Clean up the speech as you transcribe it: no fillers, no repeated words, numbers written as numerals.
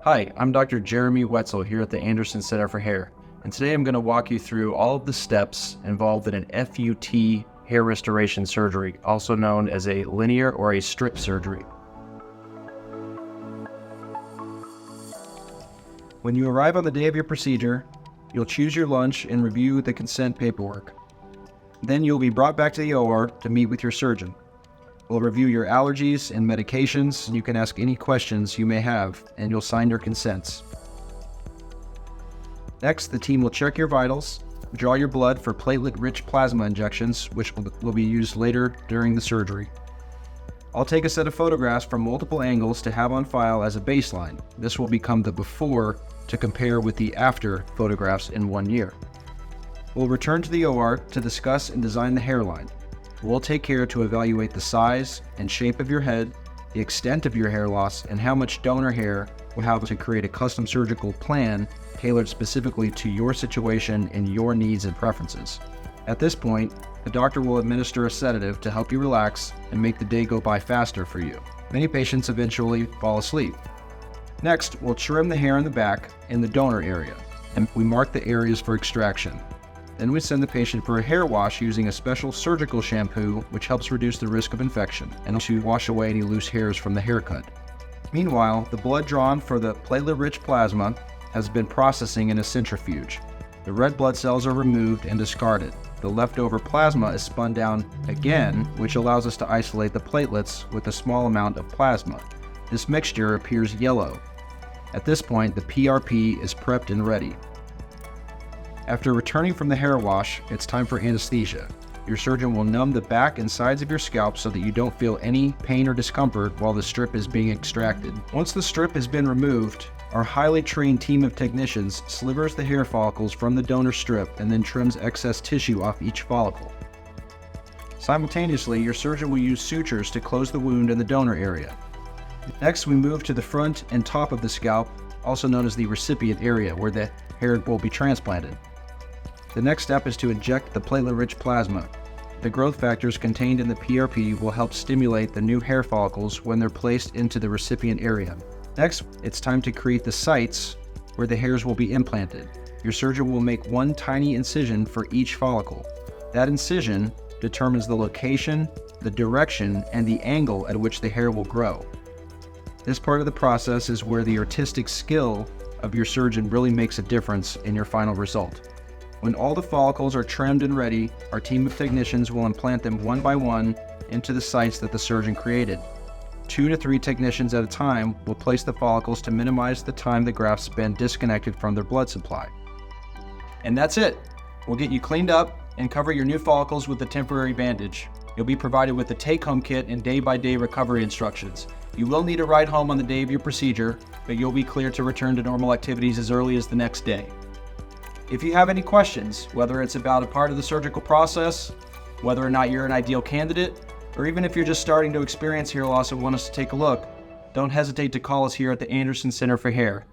Hi, I'm Dr. Jeremy Wetzel here at the Anderson Center for Hair, and today I'm going to walk you through all of the steps involved in an FUT hair restoration surgery, also known as a linear or a strip surgery. When you arrive on the day of your procedure, you'll choose your lunch and review the consent paperwork. Then you'll be brought back to the OR to meet with your surgeon. We'll review your allergies and medications. You can ask any questions you may have, and you'll sign your consents. Next, the team will check your vitals, draw your blood for platelet-rich plasma injections, which will be used later during the surgery. I'll take a set of photographs from multiple angles to have on file as a baseline. This will become the before to compare with the after photographs in 1 year. We'll return to the OR to discuss and design the hairline. We'll take care to evaluate the size and shape of your head, the extent of your hair loss, and how much donor hair will have to create a custom surgical plan tailored specifically to your situation and your needs and preferences. At this point, the doctor will administer a sedative to help you relax and make the day go by faster for you. Many patients eventually fall asleep. Next, we'll trim the hair in the back in the donor area, and we mark the areas for extraction. Then we send the patient for a hair wash using a special surgical shampoo which helps reduce the risk of infection and to wash away any loose hairs from the haircut. Meanwhile, the blood drawn for the platelet-rich plasma has been processing in a centrifuge. The red blood cells are removed and discarded. The leftover plasma is spun down again, which allows us to isolate the platelets with a small amount of plasma. This mixture appears yellow. At this point, the PRP is prepped and ready. After returning from the hair wash, it's time for anesthesia. Your surgeon will numb the back and sides of your scalp so that you don't feel any pain or discomfort while the strip is being extracted. Once the strip has been removed, our highly trained team of technicians slivers the hair follicles from the donor strip and then trims excess tissue off each follicle. Simultaneously, your surgeon will use sutures to close the wound in the donor area. Next, we move to the front and top of the scalp, also known as the recipient area, where the hair will be transplanted. The next step is to inject the platelet-rich plasma. The growth factors contained in the PRP will help stimulate the new hair follicles when they're placed into the recipient area. Next, it's time to create the sites where the hairs will be implanted. Your surgeon will make one tiny incision for each follicle. That incision determines the location, the direction, and the angle at which the hair will grow. This part of the process is where the artistic skill of your surgeon really makes a difference in your final result. When all the follicles are trimmed and ready, our team of technicians will implant them one by one into the sites that the surgeon created. 2 to 3 technicians at a time will place the follicles to minimize the time the grafts spend disconnected from their blood supply. And that's it. We'll get you cleaned up and cover your new follicles with a temporary bandage. You'll be provided with a take-home kit and day-by-day recovery instructions. You will need a ride home on the day of your procedure, but you'll be cleared to return to normal activities as early as the next day. If you have any questions, whether it's about a part of the surgical process, whether or not you're an ideal candidate, or even if you're just starting to experience hair loss and want us to take a look, don't hesitate to call us here at the Anderson Center for Hair.